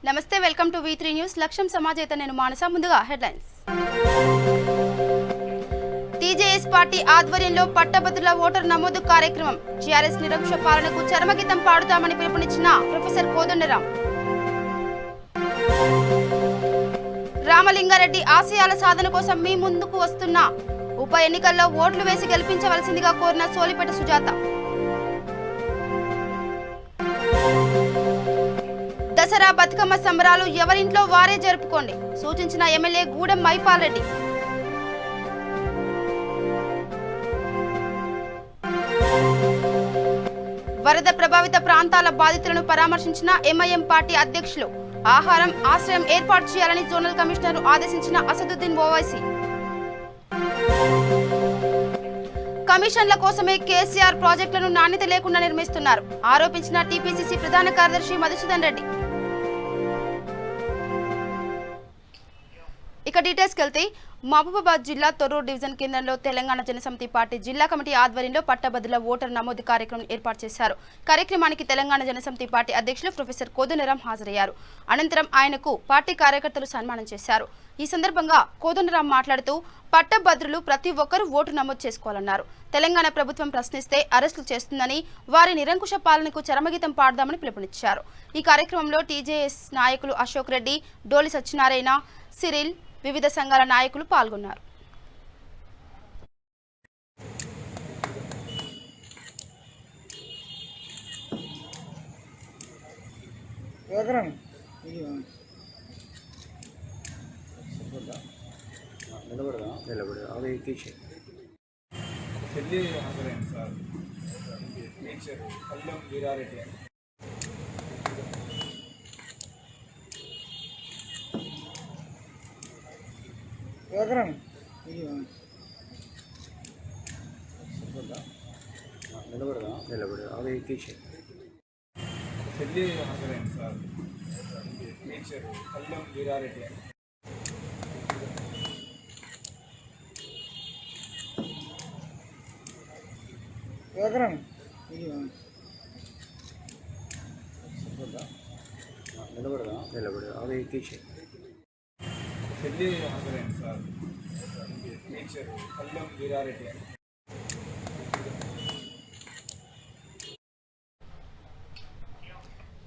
నమస్తే, welcome to V3 news. లక్ష్యం సమాజేత నేను మానస. ముందుగా హెడ్లైన్స్. టీజేఎస్ పార్టీ ఆధ్వర్యంలో పట్టభద్రుల ఓటర్ నమోదు కార్యక్రమం. టీఆర్ఎస్ నిరంకుశ పాలనకు చరమగీతం పాడుతామని పిలుపునిచ్చిన ప్రొఫెసర్ కోదండరాం. రామలింగారెడ్డి ఆశయాల సాధన కోసం మీ ముందుకు వస్తున్న ఉప ఎన్నికల్లో ఓట్లు వేసి గెలిపించవలసిందిగా కోరిన సోలిపేట సుజాత. దసరా బతుకమ్మ సంబరాలు ఎవరింట్లో వారే జరుపుకోండి సూచించిన ఎమ్మెల్యే గూడెం మైపాల్ రెడ్డి. వరద ప్రభావిత ప్రాంతాల బాధితులను పరామర్శించిన ఎంఐఎం పార్టీ అధ్యక్షులు. ఆహారం ఆశ్రయం ఏర్పాటు చేయాలని జోనల్ కమిషనర్ ఆదేశించిన అసదుద్దీన్ ఓవైసీ. కమిషన్ల కోసమే కేసీఆర్ ప్రాజెక్టులను నాణ్యత లేకుండా నిర్మిస్తున్నారు ఆరోపించిన టీపీసీసీ ప్రధాన కార్యదర్శి మధుసూదన్ రెడ్డి. ఇక డీటెయిల్స్కి వెళ్తే మహబూబాబాద్ జిల్లా తొర్రూరు డివిజన్ కేంద్రంలో తెలంగాణ జనసమితి పార్టీ జిల్లా కమిటీ ఆధ్వర్యంలో పట్టభద్రుల ఓటర్ నమోదు కార్యక్రమం ఏర్పాటు చేశారు. కార్యక్రమానికి తెలంగాణ జనసమితి పార్టీ అధ్యక్షులు ప్రొఫెసర్ కోదండరాం హాజరయ్యారు. అనంతరం ఆయనకు పార్టీ కార్యకర్తలు సన్మానం చేశారు. ఈ సందర్భంగా కోదండరాం మాట్లాడుతూ పట్టభద్రులు ప్రతి ఒక్కరూ ఓటు నమోదు చేసుకోవాలన్నారు. తెలంగాణ ప్రభుత్వం ప్రశ్నిస్తే అరెస్టులు చేస్తుందని, వారి నిరంకుశ పాలనకు చరమగీతం పాడదామని పిలుపునిచ్చారు. ఈ కార్యక్రమంలో టీజేఎస్ నాయకులు అశోక్ రెడ్డి, డోలి సత్యనారాయణ, సిరిల్, వివిధ సంఘాల నాయకులు పాల్గొన్నారు.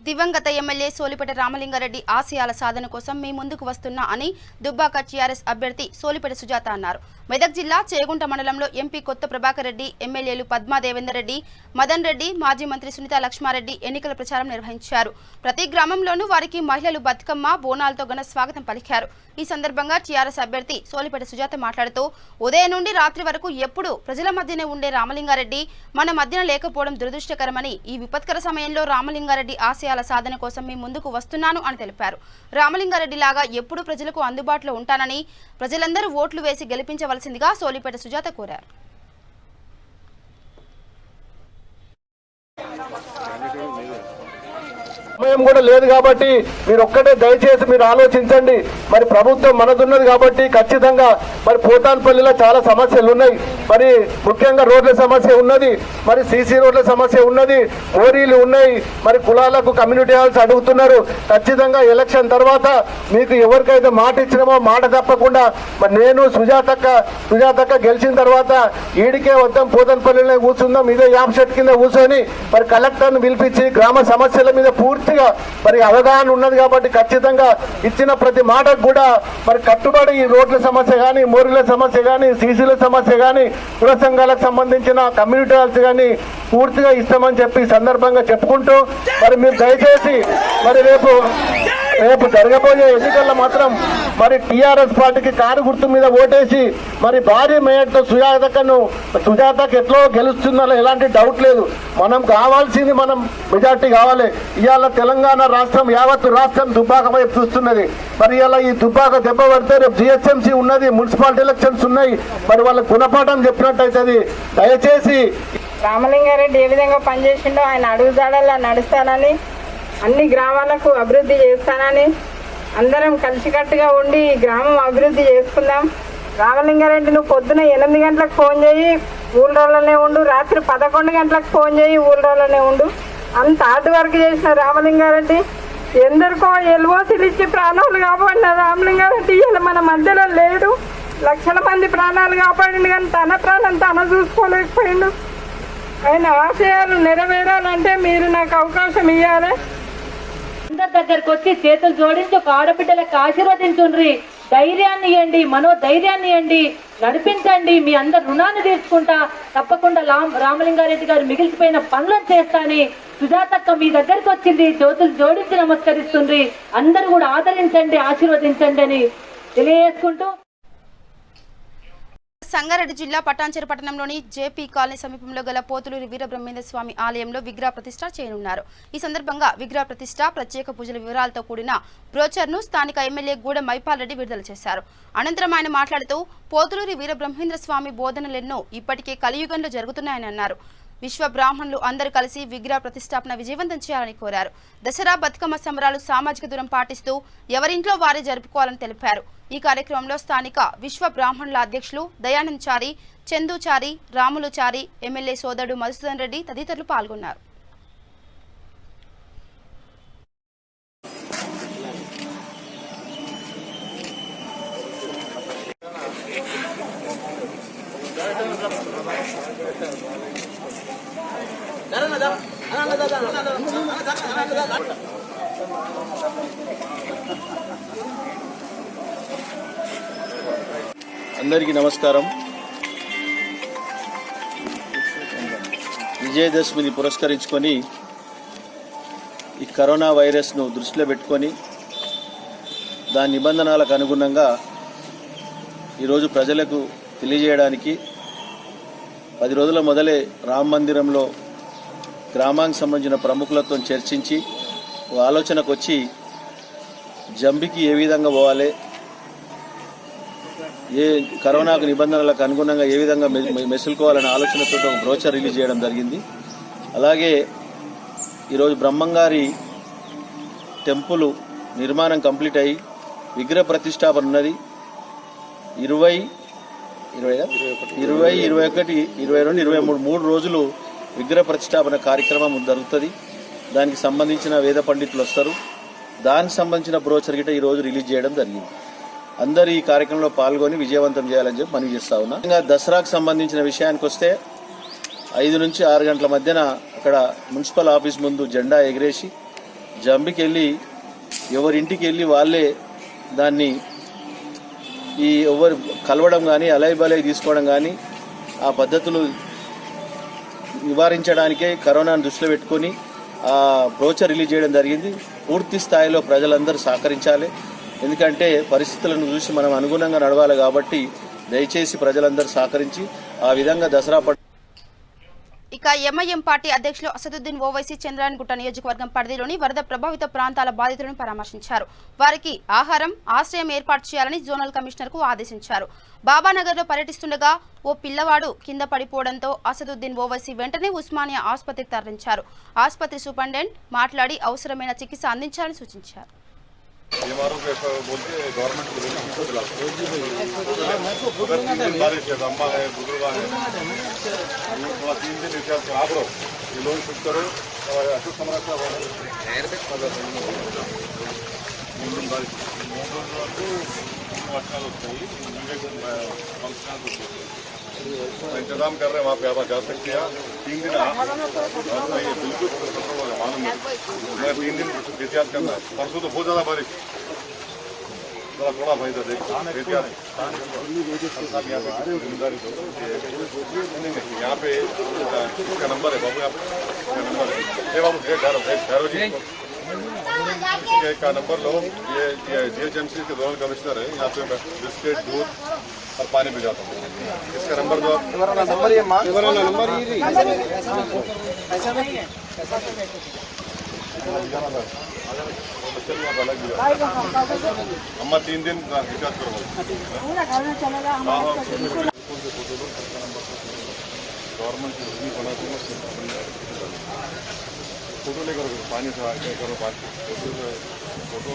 దివంగత ఎమ్మెల్యే సోలిపేట రామలింగారెడ్డి ఆశయాల సాధన కోసం మీ ముందుకు వస్తున్నా అని దుబ్బాక టీఆర్ఎస్ అభ్యర్థి సోలిపేట సుజాత అన్నారు. మెదక్ జిల్లా చేగుంట మండలంలో ఎంపీ కొత్త ప్రభాకర్ రెడ్డి, ఎమ్మెల్యేలు పద్మా దేవేందర్ రెడ్డి, మదన్ రెడ్డి, మాజీ మంత్రి సునీత లక్ష్మారెడ్డి ఎన్నికల ప్రచారం నిర్వహించారు. ప్రతి గ్రామంలోనూ వారికి మహిళలు బతుకమ్మ, బోనాలతో ఘన స్వాగతం పలికారు. ఈ సందర్భంగా టీఆర్ఎస్ అభ్యర్థి సోలిపేట సుజాత మాట్లాడుతూ ఉదయం నుండి రాత్రి వరకు ఎప్పుడూ ప్రజల మధ్యనే ఉండే రామలింగారెడ్డి మన మధ్యన లేకపోవడం దురదృష్టకరమని, ఈ విపత్కర సమయంలో రామలింగారెడ్డి ఆశయాల సాధన కోసం మీ ముందుకు వస్తున్నాను అని తెలిపారు. రామలింగారెడ్డి లాగా ఎప్పుడు ప్రజలకు అందుబాటులో ఉంటానని, ప్రజలందరూ ఓట్లు వేసి గెలిపించవలసిందిగా సోలిపేట సుజాత కోరారు. సమయం కూడా లేదు కాబట్టి మీరు ఒక్కటే దయచేసి మీరు ఆలోచించండి. మరి ప్రభుత్వం మనదున్నది కాబట్టి ఖచ్చితంగా మరి పోతాన్పల్లిలో చాలా సమస్యలు ఉన్నాయి. మరి ముఖ్యంగా రోడ్ల సమస్య ఉన్నది, మరి సీసీ రోడ్ల సమస్య ఉన్నది, మోరీలు ఉన్నాయి, మరి కులాలకు కమ్యూనిటీ హాల్స్ అడుగుతున్నారు. ఖచ్చితంగా ఎలక్షన్ తర్వాత మీకు ఎవరికైతే మాట ఇచ్చినామో మాట తప్పకుండా మరి నేను సుజాతక్క గెలిచిన తర్వాత ఈడికే వద్దాం, పోతాన్పల్లిలో కూర్చుందాం, ఇదే యాప్ షెట్ కింద కూర్చొని మరి కలెక్టర్ను పిలిపించి గ్రామ సమస్యల మీద పూర్తిగా మరి అవగాహన ఉన్నది కాబట్టి ఖచ్చితంగా ఇచ్చిన ప్రతి మాటకు కూడా మరి కట్టుబడి ఈ రోడ్ల సమస్య కానీ, మోరీల సమస్య కానీ, సీసీల సమస్య కానీ, కుల సంఘాలకు సంబంధించిన కమ్యూనిటీ హాల్స్ కానీ పూర్తిగా ఇస్తామని చెప్పి సందర్భంగా చెప్పుకుంటూ మరి మీరు దయచేసి మరి రేపు జరగబోయే ఎన్నికల్లో మాత్రం మరి టీఆర్ఎస్ పార్టీకి కారు గుర్తు మీద ఓటేసి మరి భారీ మేయర్తో సుజాతకు ఎట్లో గెలుస్తుందో ఎలాంటి డౌట్ లేదు. మనం కావాల్సింది మనం మెజార్టీ కావాలి. ఇవాళ తెలంగాణ రాష్ట్రం, యావత్తు రాష్ట్రం దుబ్బాక వైపు చూస్తున్నది. మరి ఇలా ఈ దుబ్బాక దెబ్బ పడితే రేపు జిహెచ్ఎంసీ ఉన్నది, మున్సిపాలిటీ ఎలక్షన్స్ ఉన్నాయి. మరి వాళ్ళకి గుణపాఠం చెప్పినట్టయితే దయచేసి రామలింగారెడ్డి ఏ విధంగా పనిచేసిండో ఆయన అడుగుదాడలా నడుస్తానని, అన్ని గ్రామాలకు అభివృద్ధి చేస్తానని, అందరం కలిసికట్టుగా ఉండి ఈ గ్రామం అభివృద్ధి చేసుకుందాం. రామలింగారెడ్డి నువ్వు పొద్దున 8 గంటలకు ఫోన్ చేయి, ఊళ్ళోనే ఉండు, రాత్రి 11 గంటలకు ఫోన్ చేయి, ఊళ్ళోనే ఉండు. అంత హార్డ్ వర్క్ చేసిన రామలింగారెడ్డి ఎందరికో ఎల్ఓసీలు ఇచ్చి ప్రాణాలు కాపాడిన రామలింగారెడ్డి ఇలా మన మధ్యలో లేడు. లక్షల మంది ప్రాణాలు కాపాడిండు కానీ తన ప్రాణం తన చూసుకోలేకపోయిండు. ఆయన ఆశయాలు నెరవేరాలంటే మీరు నాకు అవకాశం ఇవ్వాలి. అందరి దగ్గరకు వచ్చి చేతులు జోడించి ఒక ఆడబిడ్డలకు ఆశీర్వదించుండ్రి, ధైర్యాన్ని ఇవ్వండి, మనోధైర్యాన్ని ఇవ్వండి, నడిపించండి. మీ అందరు రుణాన్ని తీర్చుకుంటా తప్పకుండా రామలింగారెడ్డి గారు మిగిలిపోయిన పనులను చేస్తాని సుజాతక్క మీ దగ్గరకు వచ్చింది, చేతులు జోడించి నమస్కరిస్తుంది. అందరూ కూడా ఆదరించండి, ఆశీర్వదించండి అని తెలియజేసుకుంటూ సంగారెడ్డి జిల్లా పటాన్చెరు పట్టణంలోని జేపీ కాలనీ సమీపంలో గల పోతులూరి వీరబ్రహ్మేంద్ర స్వామి ఆలయంలో విగ్రహ ప్రతిష్ఠ చేయనున్నారు. ఈ సందర్భంగా విగ్రహ ప్రతిష్ఠ, ప్రత్యేక పూజల వివరాలతో కూడిన బ్రోచర్ను స్థానిక ఎమ్మెల్యే గూడెం మైపాల్ రెడ్డి విడుదల చేశారు. అనంతరం ఆయన మాట్లాడుతూ పోతులూరి వీరబ్రహ్మేంద్ర స్వామి బోధనలెన్నో ఇప్పటికే కలియుగంలో జరుగుతున్నాయని అన్నారు. విశ్వ బ్రాహ్మణులు అందరూ కలిసి విగ్రహ ప్రతిష్టాపన విజయవంతం చేయాలని కోరారు. దసరా బతుకమ్మ సంబరాలు సామాజిక దూరం పాటిస్తూ ఎవరింట్లో వారే జరుపుకోవాలని తెలిపారు. ఈ కార్యక్రమంలో స్థానిక విశ్వ బ్రాహ్మణుల అధ్యక్షులు దయానంద్ చారి, చందుచారి, రాములు చారి, ఎమ్మెల్యే సోదరుడు మధుసూదన్ రెడ్డి తదితరులు పాల్గొన్నారు. అందరికీ నమస్కారం. విజయదశమిని పురస్కరించుకొని ఈ కరోనా వైరస్ను దృష్టిలో పెట్టుకొని దాని నిబంధనలకు అనుగుణంగా ఈరోజు ప్రజలకు తెలియజేయడానికి 10 రోజుల మొదలే రామ మందిరంలో గ్రామానికి సంబంధించిన ప్రముఖులతో చర్చించి ఆలోచనకు వచ్చి జంబికి ఏ విధంగా పోవాలి, ఏ కరోనాకు నిబంధనలకు అనుగుణంగా ఏ విధంగా మెసులుకోవాలనే ఆలోచనతో ఒక బ్రోచర్ రిలీజ్ చేయడం జరిగింది. అలాగే ఈరోజు బ్రహ్మంగారి టెంపుల్ నిర్మాణం కంప్లీట్ అయ్యి విగ్రహ ప్రతిష్టాపన ఉన్నది. 20, 21, 22, 23 3 రోజులు విగ్రహ ప్రతిష్టాపన కార్యక్రమం జరుగుతుంది. దానికి సంబంధించిన వేద పండితులు వస్తారు. దానికి సంబంధించిన బ్రోచర్ గిట్ట ఈరోజు రిలీజ్ చేయడం జరిగింది. అందరూ ఈ కార్యక్రమంలో పాల్గొని విజయవంతం చేయాలని చెప్పి మనవి చేస్తా ఉన్నా. ఇంకా దసరాకు సంబంధించిన విషయానికి వస్తే 5 నుంచి 6 గంటల మధ్యన అక్కడ మున్సిపల్ ఆఫీస్ ముందు జెండా ఎగిరేసి జంబికి వెళ్ళి ఎవరింటికి వెళ్ళి వాళ్ళే దాన్ని ఈ ఎవరు కలవడం కానీ అలైబలై తీసుకోవడం కానీ ఆ పద్ధతులు నివారించడానికే కరోనాను దృష్టిలో పెట్టుకొని ఆ బ్రోచర్ రిలీజ్ చేయడం జరిగింది. పూర్తి స్థాయిలో ప్రజలందరూ సహకరించాలి. ఎందుకంటే పరిస్థితులను చూసి మనం అనుగుణంగా నడవాలి కాబట్టి దయచేసి ప్రజలందరూ సహకరించి ఆ విధంగా దసరా ఇక ఎంఐఎం పార్టీ అధ్యక్షులు అసదుద్దీన్ ఓవైసీ చంద్రాయణగుట్ట నియోజకవర్గం పరిధిలోని వరద ప్రభావిత ప్రాంతాల బాధితులను పరామర్శించారు. వారికి ఆహారం, ఆశ్రయం ఏర్పాటు చేయాలని జోనల్ కమిషనర్ కు ఆదేశించారు. బాబానగర్ లో పర్యటిస్తుండగా ఓ పిల్లవాడు కింద పడిపోవడంతో అసదుద్దీన్ ఓవైసీ వెంటనే ఉస్మానియా ఆసుపత్రికి తరలించారు. ఆసుపత్రి సూపరింటెండెంట్ మాట్లాడి అవసరమైన చికిత్స అందించాలని సూచించారు. बीमारों के बोल के गवर्नमेंट को बारिश है, अम्मा है, बुजुर्ग है, थोड़ा 3 दिन विचार से आप रहो ये लोन फिट करो और अशोक समरक्षा इंतजाम कर रहे हैं. वहाँ पे आप जा सकते हैं. 3 दिन बिल्कुल मालूम है. मैं 3 दिन एहतियात करना है. परसों तो बहुत ज़्यादा बारिश, थोड़ा भाई था देख एहतियात यहाँ पे इसका नंबर है बाबू, यहाँ पे नंबर है बाबू ठहरो जी, इसका नंबर लो. ये GHMC के जोनल कमिश्नर है. यहाँ पे बिस्किट, दूध और पानी भी जाता हूँ. इसका नंबर दो. नंबर ये माँ नंबर अम्मा 3 दिन रिचार्ज करो. गवर्नमेंट फोटो लेकर पानी से करो, फोटो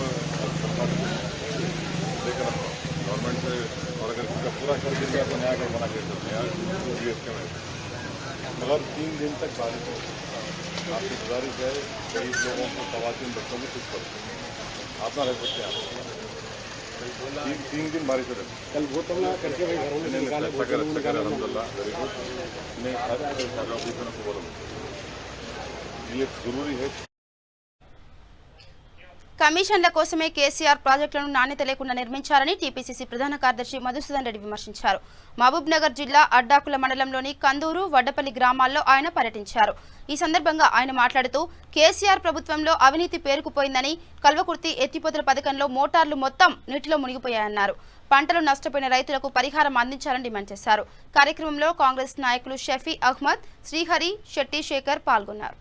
लेकर गवर्नमेंट से. और अगर इसका पूरा कर देंगे तो नया घर बना के सकते हैं. मगर 3 दिन तक बारिश आपकी गुजारिश है गरीब लोगों को खवातीन बच्चों को कुछ करो आप ना रह सकते हैं 3 दिन बारिश रहे कल वो तो करके भाई घरों में निकाले अलहमदुलिल्लाह वेरी गुड मैं को बोलूँ ये जरूरी है కమిషన్ల కోసమే కేసీఆర్ ప్రాజెక్టులను నాణ్యత లేకుండా నిర్మించారని టీపీసీసీ ప్రధాన కార్యదర్శి మధుసూదన్ రెడ్డి విమర్శించారు. మహబూబ్ నగర్ జిల్లా అడ్డాకుల మండలంలోని కందూరు, వడ్డపల్లి గ్రామాల్లో ఆయన పర్యటించారు. ఈ సందర్భంగా ఆయన మాట్లాడుతూ కేసీఆర్ ప్రభుత్వంలో అవినీతి పేరుకుపోయిందని, కల్వకుర్తి ఎత్తిపోతల పథకంలో మోటార్లు మొత్తం నీటిలో మునిగిపోయాయన్నారు. పంటలు నష్టపోయిన రైతులకు పరిహారం అందించాలని డిమాండ్ చేశారు. కార్యక్రమంలో కాంగ్రెస్ నాయకులు షఫీ అహ్మద్, శ్రీహరి, శెట్టి శేఖర్ పాల్గొన్నారు.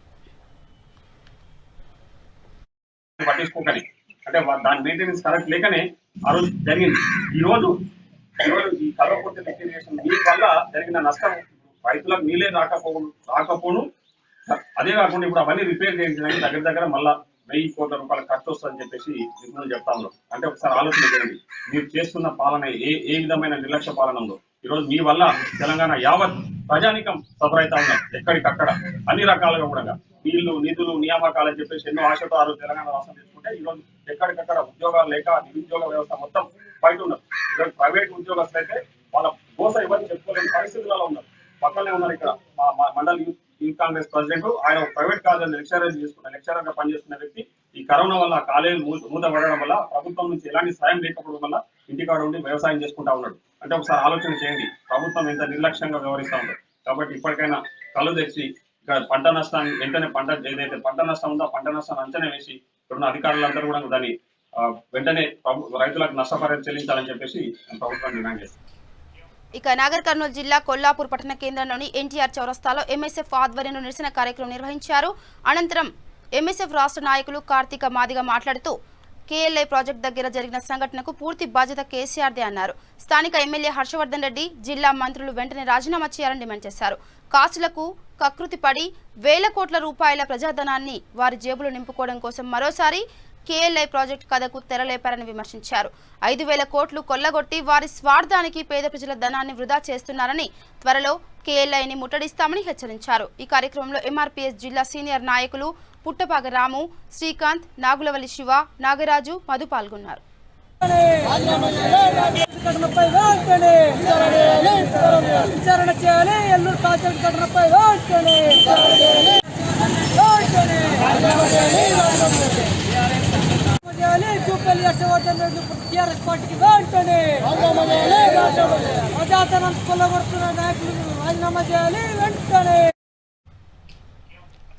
పట్టించుకోకని అంటే దాని మెయింటెనెన్స్ కరెక్ట్ లేకనే ఆ రోజు జరిగింది. ఈ రోజు ఈ కల్వకుర్తి లిక్విడేషన్ నీటి వల్ల జరిగిన నష్టం రైతులకు నీళ్ళే రాకపోను అదే కాకుండా ఇప్పుడు అవన్నీ రిపేర్ చేయించడానికి దగ్గర మళ్ళా 1000 కోట్ల రూపాయల ఖర్చు వస్తుందని చెప్పేసి నిపుణులు చెప్తా ఉన్నారు. అంటే ఒకసారి ఆలోచన చేయండి, మీరు చేస్తున్న పాలన ఏ విధమైన నిర్లక్ష్య పాలన ఉందో. ఈరోజు మీ వల్ల తెలంగాణ యావత్ ప్రజానికం సఫర్ అవుతా ఉన్నారు. ఎక్కడికక్కడ అన్ని రకాలుగా కూడా నీళ్లు, నిధులు, నియామకాలని చెప్పేసి ఎన్నో ఆశతో ఆ రోజు తెలంగాణ రాష్ట్రం తెచ్చుకుంటే ఈరోజు ఎక్కడికక్కడ ఉద్యోగాలు లేక నిరుద్యోగ వ్యవస్థ మొత్తం బయట ఉన్నారు. ఈరోజు ప్రైవేట్ ఉద్యోగస్తులు అయితే వాళ్ళ గోస ఎవరిని చెప్పుకోలేని పరిస్థితులలో ఉన్నారు. పక్కనే ఉన్నారు ఇక్కడ మా మండల యూత్ కాంగ్రెస్ ప్రెసిడెంట్, ఆయన ప్రైవేట్ కాలేజ్ లెక్చరర్ గా పనిచేస్తున్న వ్యక్తి. ఈ కరోనా వల్ల కాలేజీ మూతపడడం వల్ల ప్రభుత్వం నుంచి ఎలాంటి సాయం లేకపోవడం వల్ల ఇంటికాడ ఉండి వ్యవసాయం చేసుకుంటా ఉన్నాడు. అంటే ఒకసారి ఆలోచన చేయండి, ప్రభుత్వం ఎంత నిర్లక్ష్యంగా వ్యవహరిస్తూ ఉంది. కాబట్టి ఇప్పటికైనా కళ్ళు తెచ్చి పంట నష్టాన్ని వెంటనే ఏదైతే పంట నష్టం ఉందో పంట నష్టాన్ని అంచనా వేసి ఇక్కడున్న అధికారులందరూ కూడా దాన్ని వెంటనే రైతులకు నష్టపరిహారం చెల్లించాలని చెప్పేసి ప్రభుత్వం డిమాండ్ చేస్తుంది. ఇక నాగర్ కర్నూలు జిల్లా కొల్లాపూర్ పట్టణ కేంద్రంలోని ఎన్టీఆర్ చౌరస్తాలో ఎంఎస్ఎఫ్ ఆధ్వర్యంలో నిరసన కార్యక్రమం నిర్వహించారు. అనంతరం ఎంఎస్ఎఫ్ రాష్ట్ర నాయకులు కార్తీక మాదిగ మాట్లాడుతూ కేఎల్ఐ ప్రాజెక్టు దగ్గర జరిగిన సంఘటనకు పూర్తి బాధ్యత కేసీఆర్దే అన్నారు. స్థానిక ఎమ్మెల్యే హర్షవర్ధన్ రెడ్డి, జిల్లా మంత్రులు వెంటనే రాజీనామా చేయాలని డిమాండ్ చేశారు. కాసులకు కకృతి పడి వేల కోట్ల రూపాయల ప్రజాధనాన్ని వారి జేబులు నింపుకోవడం కోసం మరోసారి కేఎల్ఐ ప్రాజెక్టు కథకు తెరలేపారని విమర్శించారు. 5,000 కోట్లు కొల్లగొట్టి వారి స్వార్థానికి పేద ప్రజల ధనాన్ని వృధా చేస్తున్నారని, త్వరలో కేఎల్ఐని ముట్టడిస్తామని హెచ్చరించారు. ఈ కార్యక్రమంలో ఎంఆర్పీఎస్ జిల్లా సీనియర్ నాయకులు పుట్టపాగ రాము, శ్రీకాంత్, నాగులవల్లి శివ, నాగరాజు, మధు పాల్గొన్నారు.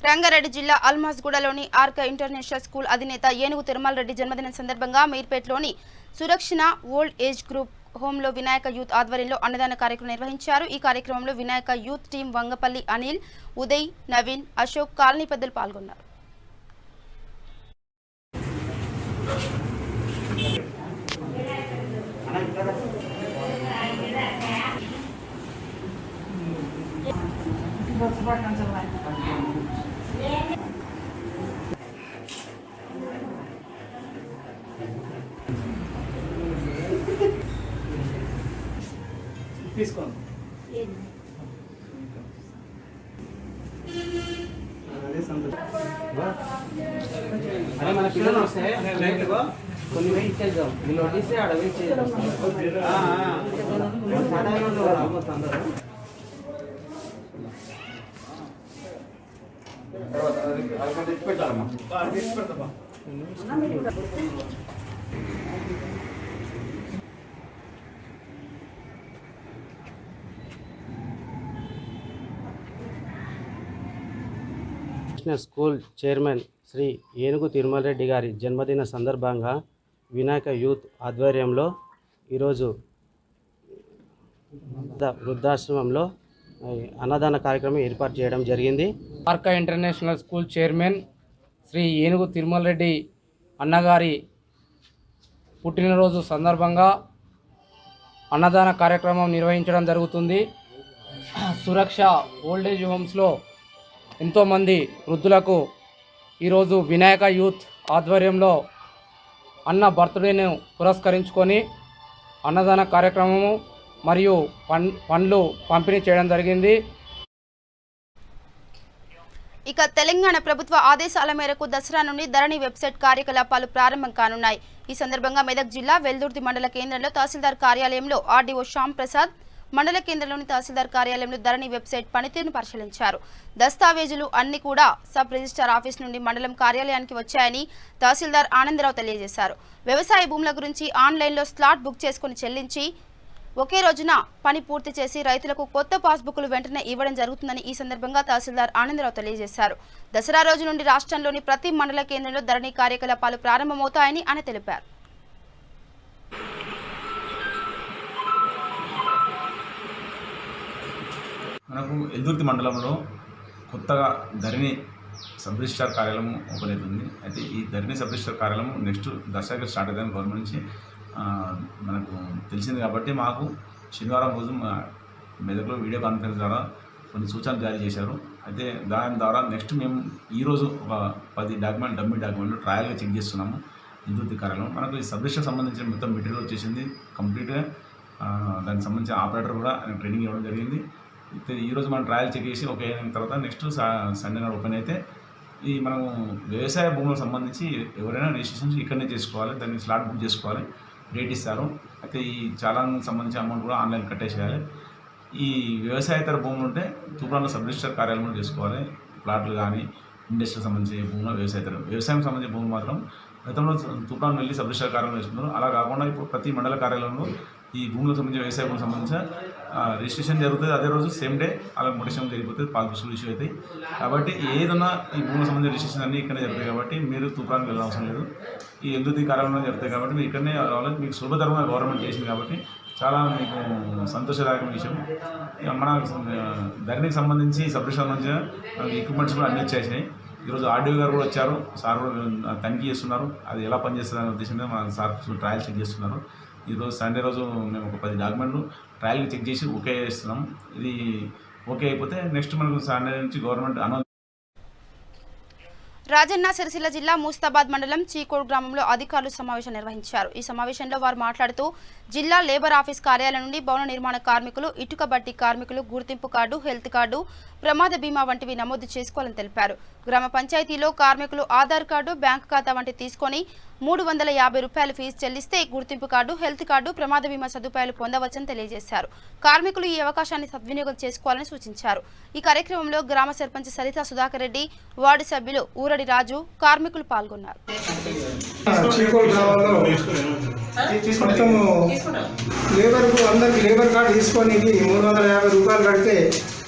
రంగారెడ్డి జిల్లా అల్మాజ్గూడలోని ఆర్క ఇంటర్నేషనల్ స్కూల్ అధినేత ఏనుగు తిరుమల రెడ్డి జన్మదినం సందర్భంగా మీర్పేట్లోని సురక్షణ ఓల్డ్ ఏజ్ గ్రూప్ హోంలో వినాయక యూత్ ఆధ్వర్యంలో అన్నదాన కార్యక్రమం నిర్వహించారు. ఈ కార్యక్రమంలో Vinayaka youth team Vangapalli Anil, Uday, Naveen, Ashok, colony పెద్దలు పాల్గొన్నారు. తీసుకోండి. అదే మన పిల్లలు వస్తే కొన్ని వెయిట్ ఇచ్చేద్దాం. వీళ్ళు వడ్డిస్తే ఆడ వెయిట్ చేద్దాం. తెచ్చి పెట్టాలమ్మా. స్కూల్ చైర్మన్ శ్రీ ఏనుగు తిరుమల రెడ్డి గారి జన్మదిన సందర్భంగా వినాయక యూత్ ఆధ్వర్యంలో ఈరోజు వృద్ధాశ్రమంలో అన్నదాన కార్యక్రమం ఏర్పాటు చేయడం జరిగింది. Arka international school chairman Shri Enugu Tirumala Reddy అన్నగారి పుట్టినరోజు సందర్భంగా అన్నదాన కార్యక్రమం నిర్వహించడం జరుగుతుంది. సురక్ష ఓల్డేజ్ హోమ్స్లో ఎంతోమంది వృద్ధులకు ఈరోజు వినాయక యూత్ ఆధ్వర్యంలో అన్న బర్త్డేను పురస్కరించుకొని అన్నదాన కార్యక్రమము మరియు పండ్లు పంపిణీ చేయడం జరిగింది. ఇక తెలంగాణ ప్రభుత్వ ఆదేశాల మేరకు దసరా నుండి ధరణి వెబ్సైట్ కార్యకలాపాలు ప్రారంభం కానున్నాయి. ఈ సందర్భంగా మెదక్ జిల్లా వెల్దుర్తి మండల కేంద్రంలో తహసీల్దార్ కార్యాలయంలో ఆర్డీఓ శ్యామ్ ప్రసాద్, మండల కేంద్రంలోని తహసీల్దార్ కార్యాలయంలో ధరణి వెబ్సైట్ పనితీరును పరిశీలించారు. దస్తావేజులు అన్ని కూడా సబ్ రిజిస్టార్ ఆఫీస్ నుండి మండలం కార్యాలయానికి వచ్చాయని తహసీల్దార్ ఆనందరావు తెలియజేశారు. వ్యవసాయ భూముల గురించి ఆన్లైన్లో స్లాట్ బుక్ చేసుకుని చెల్లించి ఒకే రోజున పని పూర్తి చేసి రైతులకు కొత్త పాస్బుక్లు వెంటనే ఇవ్వడం జరుగుతుందని ఈ సందర్భంగా తహసీల్దార్ ఆనందరావు తెలియజేశారు. దసరా రోజు నుండి రాష్ట్రంలోని ప్రతి మండల కేంద్రంలో ధరణి కార్యకలాపాలు ప్రారంభమవుతాయని ఆయన తెలిపారు. మనకు ఎల్దుర్తి మండలంలో కొత్తగా ధరణి సబ్ రిజిస్టార్ కార్యాలయం ఓపెన్ అవుతుంది. అయితే ఈ ధరణి సబ్ రిజిస్టార్ కార్యాలయం నెక్స్ట్ దసరాకి స్టార్ట్ అవుతుందని గవర్నమెంట్ నుంచి మనకు తెలిసింది. కాబట్టి మాకు శనివారం రోజు మెదక్లో వీడియో కాన్ఫరెన్స్ ద్వారా కొన్ని సూచనలు జారీ చేశారు. అయితే దాని ద్వారా నెక్స్ట్ మేము ఈరోజు ఒక 10 డమ్మీ డాక్యుమెంట్లు ట్రయల్గా చెక్ చేస్తున్నాము ఎల్దుర్తి కార్యాలయం. మనకు ఈ సబ్ రిజిస్టర్ సంబంధించిన మొత్తం మెటీరియల్ వచ్చేసింది కంప్లీట్గా. దానికి సంబంధించిన ఆపరేటర్ కూడా ట్రైనింగ్ ఇవ్వడం జరిగింది. అయితే ఈరోజు మనం ట్రయల్ చెక్ చేసి ఓకే అయిన తర్వాత నెక్స్ట్ సండే నాడు ఓపెన్ అయితే ఈ మనము వ్యవసాయ భూములకు సంబంధించి ఎవరైనా రిజిస్ట్రేషన్ ఇక్కడనే చేసుకోవాలి. దాన్ని స్లాట్ బుక్ చేసుకోవాలి, డేట్ ఇస్తారు. అయితే ఈ చాలానికి సంబంధించిన అమౌంట్ కూడా ఆన్లైన్ కట్టేసేయాలి. ఈ వ్యవసాయేతర భూములు ఉంటే తూప్రాన్లో సబ్ రిజిస్టర్ కార్యాలయంలో చేసుకోవాలి. ప్లాట్లు కానీ ఇండస్ట్రీకి సంబంధించిన భూములు వ్యవసాయం సంబంధించిన భూములు మాత్రం గతంలో తూప్రాన్ వెళ్ళి సబ్ రిజిస్టర్ కార్యాలయం వేసుకున్నారు. అలా కాకుండా ఇప్పుడు ప్రతి మండల కార్యాలయంలో ఈ భూములకు సంబంధించిన వ్యవసాయ భూములకు సంబంధించిన రిజిస్ట్రేషన్ జరుగుతుంది. అదే రోజు సేమ్ డే అలా మొటిషన్ జరిగిపోతుంది, పాస్బుక్లు ఇష్యూ అవుతాయి. కాబట్టి ఏదన్నా ఈ భూములకు సంబంధించిన రిజిస్ట్రేషన్ అన్నీ ఇక్కడే జరుగుతాయి. కాబట్టి మీరు తూప్రాన్కి వెళ్ళిన అవసరం లేదు. ఈ ఎల్దుర్తి కార్యాలయంలో జరుగుతాయి కాబట్టి మీరు ఇక్కడనే రావాలి. మీకు సులభతరంగా గవర్నమెంట్ చేసింది కాబట్టి చాలా మీకు సంతోషదాయకమైన విషయం. మన ధరణికి సంబంధించి సబ్ రిజిస్టర్ సంబంధించిన ఎక్విప్మెంట్స్ కూడా అన్నీ వచ్చేసినాయి. ఈరోజు ఆర్డీఓ గారు కూడా వచ్చారు. సార్ కూడా తనిఖీ చేస్తున్నారు. అది ఎలా పనిచేస్తుందనే ఉద్దేశంగా మన సార్ ట్రయల్ చెక్ చేస్తున్నారు. ఈరోజు సండే రోజు మేము ఒక 10 డాక్యుమెంట్లు ట్రయల్కి చెక్ చేసి ఓకే చేస్తున్నాం. ఇది ఓకే అయిపోతే నెక్స్ట్ మనకు సండే నుంచి గవర్నమెంట్ అనౌన్స్. రాజన్న సిరిసిల్ల జిల్లా ముస్తాబాద్ మండలం చీకోడు గ్రామంలో అధికారులు సమావేశం నిర్వహించారు. ఈ సమావేశంలో వారు మాట్లాడుతూ జిల్లా లేబర్ ఆఫీస్ కార్యాలయం నుండి భవన నిర్మాణ కార్మికులు, ఇటుక బట్టి కార్మికులు గుర్తింపు కార్డు, హెల్త్ కార్డు, ప్రమాద బీమా వంటివి నమోదు చేసుకోవాలని తెలిపారు. గ్రామ పంచాయతీలో కార్మికులు ఆధార్ కార్డు, బ్యాంకు ఖాతా వంటి తీసుకొని 350 రూపాయలు ఫీజు చెల్లిస్తే గుర్తింపు కార్డు, హెల్త్ కార్డు, ప్రమాద బీమా సదుపాయాలు పొందవచ్చని తెలియజేశారు. కార్మికులు ఈ అవకాశాన్ని సద్వినియోగం చేసుకోవాలని సూచించారు. ఈ కార్యక్రమంలో గ్రామ సర్పంచ్ సరిత సుధాకర్ రెడ్డి, వార్డు సభ్యులు ఊరడి రాజు, కార్మికులు పాల్గొన్నారు. లేబర్కు అందరికి లేబర్ కార్డు తీసుకొని 350 రూపాయలు కడితే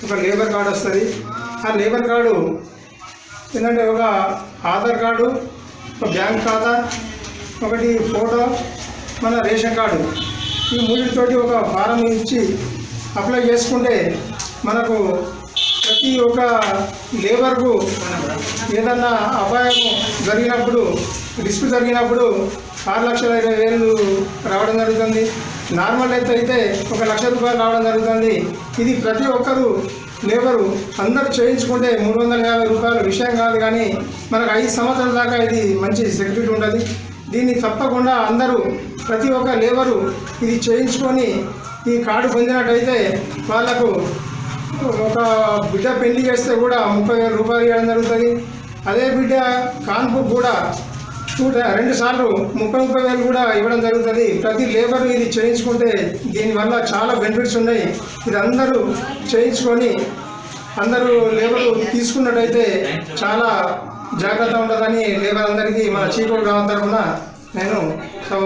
ఒక లేబర్ కార్డు వస్తుంది. ఆ లేబర్ కార్డు ఏంటంటే ఒక ఆధార్ కార్డు, ఒక బ్యాంక్ ఖాతా, ఒకటి ఫోటో, మన రేషన్ కార్డు, ఈ మూడింటితోటి ఒక ఫారం ఇచ్చి అప్లై చేసుకుంటే మనకు ప్రతి ఒక్క లేబర్కు ఏదన్నా అపాయం జరిగినప్పుడు, రిస్క్ జరిగినప్పుడు 6,20,000 రావడం జరుగుతుంది. నార్మల్ అయితే 1,00,000 రూపాయలు రావడం జరుగుతుంది. ఇది ప్రతి ఒక్కరూ లేబరు అందరూ చేయించుకుంటే 350 రూపాయల విషయం కాదు. కానీ మనకు 5 సంవత్సరాల దాకా ఇది మంచి సెక్యూరిటీ ఉంటుంది. దీన్ని తప్పకుండా అందరూ ప్రతి ఒక్క లేబరు ఇది చేయించుకొని ఈ కార్డు పొందినట్టయితే వాళ్లకు ఒక బిడ్డ పెళ్లి చేస్తే కూడా 30,000 రూపాయలు ఇవ్వడం జరుగుతుంది. అదే బిడ్డ కాన్పు కూడా 2 సార్లు 30,000 కూడా ఇవ్వడం జరుగుతుంది. ప్రతి లేబరు ఇది చేయించుకుంటే దీనివల్ల చాలా బెనిఫిట్స్ ఉన్నాయి. ఇది అందరూ చేయించుకొని అందరూ లేబరు తీసుకున్నట్టయితే చాలా జాగ్రత్త ఉంటుందని లేబర్ అందరికీ మన చీకోడు గ్రామం తరఫున నేను సభ.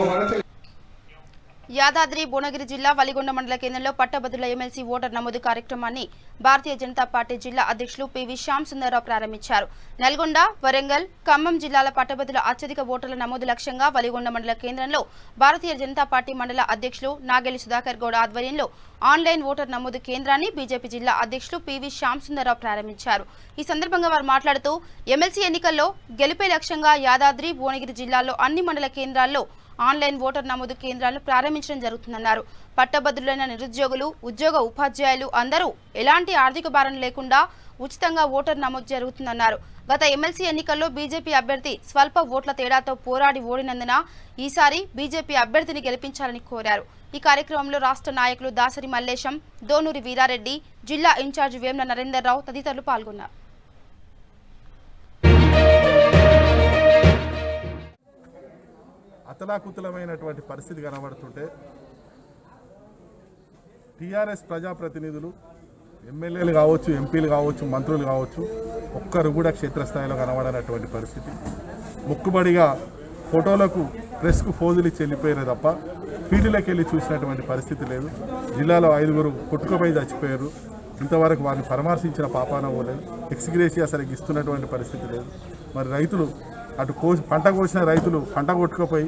యాదాద్రి భువనగిరి జిల్లా వలిగొండ మండల కేంద్రంలో పట్టభద్రుల ఎమ్మెల్సీ ఓటర్ నమోదు కార్యక్రమాన్ని భారతీయ జనతా పార్టీ జిల్లా అధ్యక్షులు పివి శ్యామ్ సుందర్రావు ప్రారంభించారు. నల్గొండ, వరంగల్, ఖమ్మం జిల్లాల పట్టభద్రుల అత్యధిక ఓటర్ల నమోదు లక్ష్యంగా వలిగొండ మండల కేంద్రంలో భారతీయ జనతా పార్టీ మండల అధ్యక్షులు నాగేలి సుధాకర్ గౌడ్ ఆధ్వర్యంలో ఆన్లైన్ ఓటర్ నమోదు కేంద్రాన్ని బీజేపీ జిల్లా అధ్యక్షులు పివి శ్యామ్ సుందర్రావు ప్రారంభించారు. ఈ సందర్భంగా వారు మాట్లాడుతూ ఎమ్మెల్సీ ఎన్నికల్లో గెలిపే లక్ష్యంగా యాదాద్రి భువనగిరి జిల్లాలో అన్ని మండల కేంద్రాల్లో ఆన్లైన్ ఓటర్ నమోదు కేంద్రాలను ప్రారంభించడం జరుగుతుందన్నారు. పట్టభద్రులైన నిరుద్యోగులు, ఉద్యోగ ఉపాధ్యాయులు అందరూ ఎలాంటి ఆర్థిక భారం లేకుండా ఉచితంగా ఓటర్ నమోదు జరుగుతుందన్నారు. గత ఎమ్మెల్సీ ఎన్నికల్లో బీజేపీ అభ్యర్థి స్వల్ప ఓట్ల తేడాతో పోరాడి ఓడినందున ఈసారి బీజేపీ అభ్యర్థిని గెలిపించాలని కోరారు. ఈ కార్యక్రమంలో రాష్ట్ర నాయకులు దాసరి మల్లేశం, దోనూరి వీరారెడ్డి, జిల్లా ఇన్ఛార్జి వేమ్ల నరేందర్ రావు తదితరులు పాల్గొన్నారు. అతలాకుతలమైనటువంటి పరిస్థితి కనబడుతుంటే టీఆర్ఎస్ ప్రజాప్రతినిధులు ఎమ్మెల్యేలు కావచ్చు, ఎంపీలు కావచ్చు, మంత్రులు కావచ్చు, ఒక్కరు కూడా క్షేత్రస్థాయిలో కనబడనటువంటి పరిస్థితి. ముక్కుబడిగా ఫోటోలకు ప్రెస్కు ఫోజులు ఇచ్చి వెళ్ళిపోయారు తప్ప ఫీల్డ్లోకి వెళ్ళి చూసినటువంటి పరిస్థితి లేదు. జిల్లాలో 5 కొట్టుకుపోయి చచ్చిపోయారు. ఇంతవరకు వారిని పరామర్శించిన పాపాన పోలేదు. ఎక్స్గ్రేషియా సరిగ్గా ఇస్తున్నటువంటి పరిస్థితి లేదు. మరి రైతులు అటు పంట కోసిన రైతులు పంట కొట్టుకుపోయి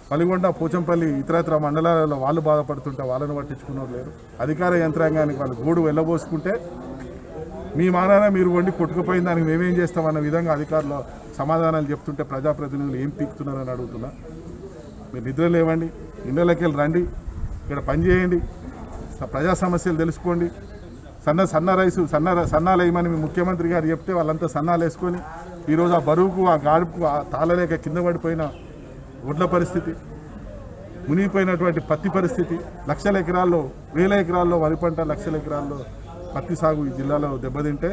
పలిగొండ, పోచంపల్లి, ఇతరత్ర మండలాలలో వాళ్ళు బాధపడుతుంటే వాళ్ళను పట్టించుకున్నారు లేరు. అధికార యంత్రాంగానికి వాళ్ళు గూడు వెళ్ళబోసుకుంటే మీ మానాన మీరు వండి కొట్టుకుపోయిన దానికి మేమేం చేస్తామన్న విధంగా అధికారులు సమాధానాలు చెప్తుంటే ప్రజాప్రతినిధులు ఏం పీకుతున్నారని అడుగుతున్నా. మీరు నిద్ర లేవండి, ఇళ్ళకి వెళ్ళి రండి, ఇక్కడ పనిచేయండి, ప్రజా సమస్యలు తెలుసుకోండి. సన్నాలు వేయమని మీ ముఖ్యమంత్రి గారు చెప్తే వాళ్ళంతా సన్నాలు వేసుకొని ఈరోజు ఆ బరువుకు, ఆ గాడుపుకు తాళలేక కింద పడిపోయిన ఒడ్ల పరిస్థితి, మునిగిపోయినటువంటి పత్తి పరిస్థితి, లక్షల ఎకరాల్లో, వేల ఎకరాల్లో వరి పంట, లక్షల ఎకరాల్లో పత్తి సాగు ఈ జిల్లాలో దెబ్బతింటే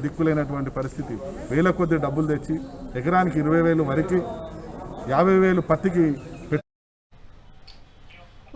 దిక్కులేనటువంటి పరిస్థితి. వేల కొద్ది డబ్బులు తెచ్చి ఎకరానికి 20,000 వరికి, 50,000 పత్తికి.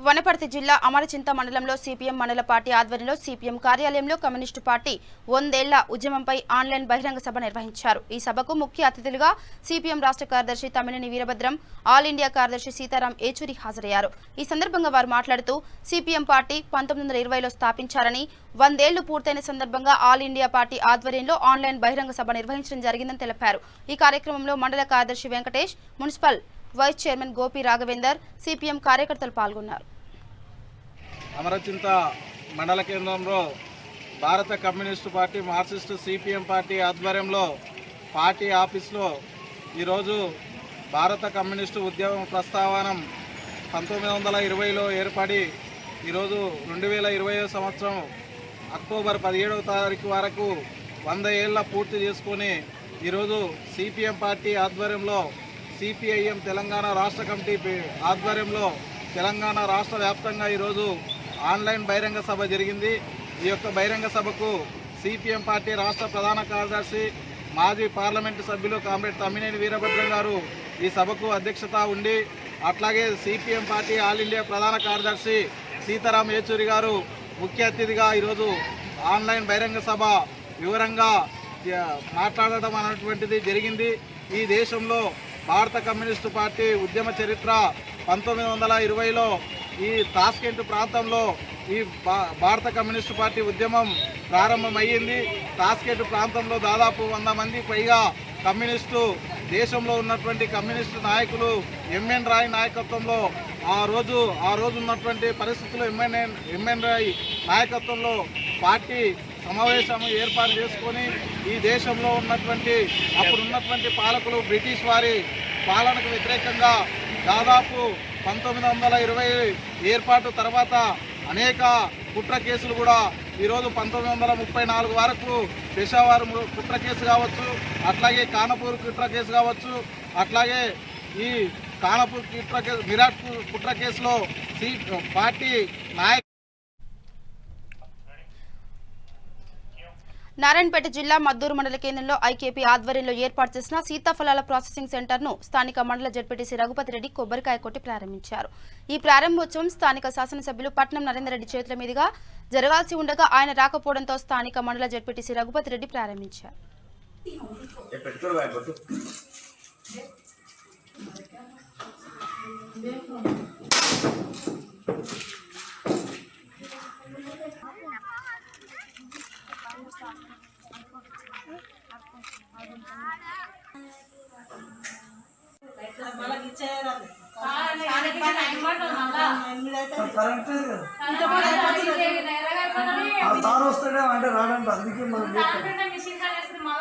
వనపర్తి జిల్లా అమరచింత మండలంలో సిపిఎం మండల పార్టీ ఆధ్వర్యంలో సిపిఎం కార్యాలయంలో కమ్యూనిస్టు పార్టీ 100 ఏళ్ల ఉద్యమంపై ఆన్లైన్ బహిరంగ సభ నిర్వహించారు. ఈ సభకు ముఖ్య అతిథులుగా సిపిఎం రాష్ట్ర కార్యదర్శి తమ్మినేని వీరభద్రం, ఆల్ ఇండియా కార్యదర్శి సీతారాం ఏచూరి హాజరయ్యారు. ఈ సందర్భంగా వారు మాట్లాడుతూ సిపిఎం పార్టీ 1920లో స్థాపించారని, 100 ఏళ్లు పూర్తయిన సందర్భంగా ఆల్ ఇండియా పార్టీ ఆధ్వర్యంలో ఆన్లైన్ బహిరంగ సభ నిర్వహించడం జరిగిందని తెలిపారు. ఈ కార్యక్రమంలో మండల కార్యదర్శి Venkatesh, municipal vice chairman Gopi Raghavender, CPM కార్యకర్తలు పాల్గొన్నారు. అమరచింత మండల కేంద్రంలో భారత communist party, marxist CPM party ఆధ్వర్యంలో పార్టీ ఆఫీస్లో ఈరోజు భారత కమ్యూనిస్టు ఉద్యమం ప్రస్తావనం 1920లో ఏర్పడి ఈరోజు 2020 సంవత్సరం అక్టోబర్ 17వ తారీఖు వరకు 100 ఏళ్ళ పూర్తి చేసుకొని ఈరోజు సిపిఎం పార్టీ ఆధ్వర్యంలో సిపిఐఎం తెలంగాణ రాష్ట్ర కమిటీ ఆధ్వర్యంలో తెలంగాణ రాష్ట్ర వ్యాప్తంగా ఈరోజు ఆన్లైన్ బహిరంగ సభ జరిగింది. ఈ యొక్క బహిరంగ సభకు సిపిఎం పార్టీ రాష్ట్ర ప్రధాన కార్యదర్శి, మాజీ పార్లమెంటు సభ్యులు కామ్రేడ్ తమ్మినేని వీరభద్రం గారు ఈ సభకు అధ్యక్షత ఉండి, అట్లాగే సిపిఎం పార్టీ ఆల్ ఇండియా ప్రధాన కార్యదర్శి సీతారాం ఏచూరి గారు ముఖ్య అతిథిగా ఈరోజు ఆన్లైన్ బహిరంగ సభ వివరంగా మాట్లాడడం అనేటువంటిది జరిగింది. ఈ దేశంలో భారత కమ్యూనిస్టు పార్టీ ఉద్యమ చరిత్ర 1920లో ఈ తాస్కెంట్ ప్రాంతంలో ఈ భారత కమ్యూనిస్టు పార్టీ ఉద్యమం ప్రారంభమయ్యింది. తాస్కెంట్ ప్రాంతంలో దాదాపు 100 మంది పైగా కమ్యూనిస్టు, దేశంలో ఉన్నటువంటి కమ్యూనిస్టు నాయకులు ఎంఎన్ రాయ్ నాయకత్వంలో ఆ రోజు ఉన్నటువంటి పరిస్థితుల్లో ఎంఎన్ రాయ్ నాయకత్వంలో పార్టీ సమావేశం ఏర్పాటు చేసుకొని ఈ దేశంలో ఉన్నటువంటి అప్పుడున్నటువంటి పాలకులు బ్రిటిష్ వారి పాలనకు వ్యతిరేకంగా దాదాపు 1920 ఏర్పాటు తర్వాత అనేక కుట్ర కేసులు కూడా ఈరోజు 1934 వరకు పెషావర్ కుట్ర కేసు కావచ్చు, అట్లాగే కానపూర్ కుట్ర కేసు కావచ్చు, అట్లాగే ఈ కానపూర్ కుట్ర కేసు, మిరాట్ కుట్ర కేసులో పార్టీ నాయకులు. నారాయణపేట జిల్లా మద్దూరు మండల కేంద్రంలో ఐకేపీ ఆధ్వర్యంలో ఏర్పాటు చేసిన సీతాఫలాల ప్రాసెసింగ్ సెంటర్ను స్థానిక మండల జడ్పీటీసీ రఘుపతి రెడ్డి కొబ్బరికాయ కొట్టి ప్రారంభించారు. ఈ ప్రారంభోత్సవం స్థానిక శాసనసభ్యులు పట్నం నరేందర్ రెడ్డి చేతుల మీదుగా జరగాల్సి ఉండగా ఆయన రాకపోవడంతో స్థానిక మండల జడ్పీటీసీ రఘుపతి రెడ్డి ప్రారంభించారు. వస్తాడే అంటే రాడంట, అందుకే మనం పెట్టుకోరు.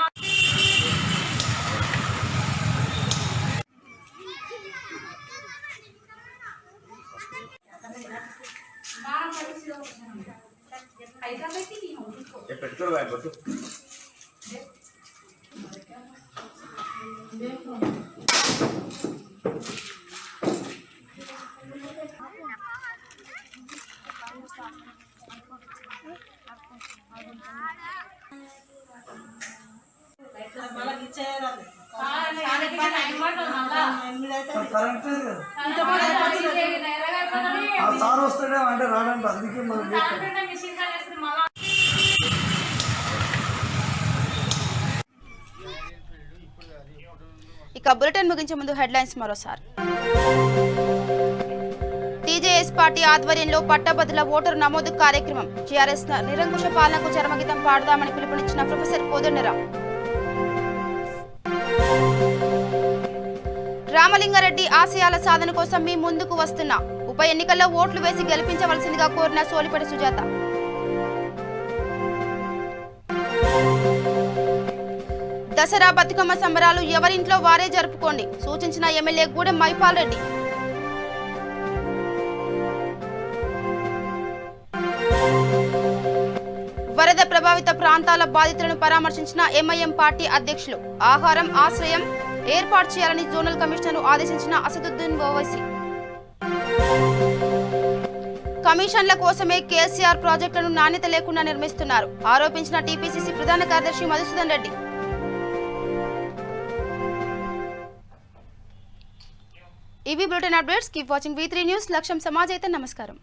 కరెక్ట్ ఆ సార్ వస్తాడే అంటే రాడంట అందుకే మనం ఇక బులెటిన్ ముగించే ముందు హెడ్లైన్స్ మరోసారి. టీజేఎస్ పార్టీ ఆధ్వర్యంలో పట్టభద్రుల ఓటరు నమోదు కార్యక్రమం. టీఆర్ఎస్ నిరంకుశ పాలనకు చరమగీతం పాడదామని పిలుపునిచ్చిన ప్రొఫెసర్ కోదండరాం. రామలింగారెడ్డి ఆశయాల సాధన కోసం మీ ముందుకు వస్తున్నా. ఉప ఎన్నికల్లో ఓట్లు వేసి గెలిపించవలసిందిగా కోరిన సోలిపేట సుజాత. దసరా బతుకమ్మ సంబరాలు ఎవరింట్లో వారే జరుపుకోండి సూచించిన ఎమ్మెల్యే గూడెం మైపాల్ రెడ్డి. వరద ప్రభావిత ప్రాంతాల బాధితులను పరామర్శించిన ఎంఐఎం పార్టీ అధ్యక్షులు. ఆహారం ఆశ్రయం ఏర్పాటు చేయాలని జోనల్ కమిషనర్ ఆదేశించిన అసదుద్దీన్ ఓవైసీ. కమిషన్ల కోసమే కేసీఆర్ ప్రాజెక్టులను నాణ్యత లేకుండా నిర్మిస్తున్నారు ఆరోపించిన టీపీసీసీ ప్రధాన కార్యదర్శి మధుసూదన్ రెడ్డి. ఇవి bulletin updates. Keep watching V3 news. లక్ష్యం సమాజ్ అయితే. నమస్కారం.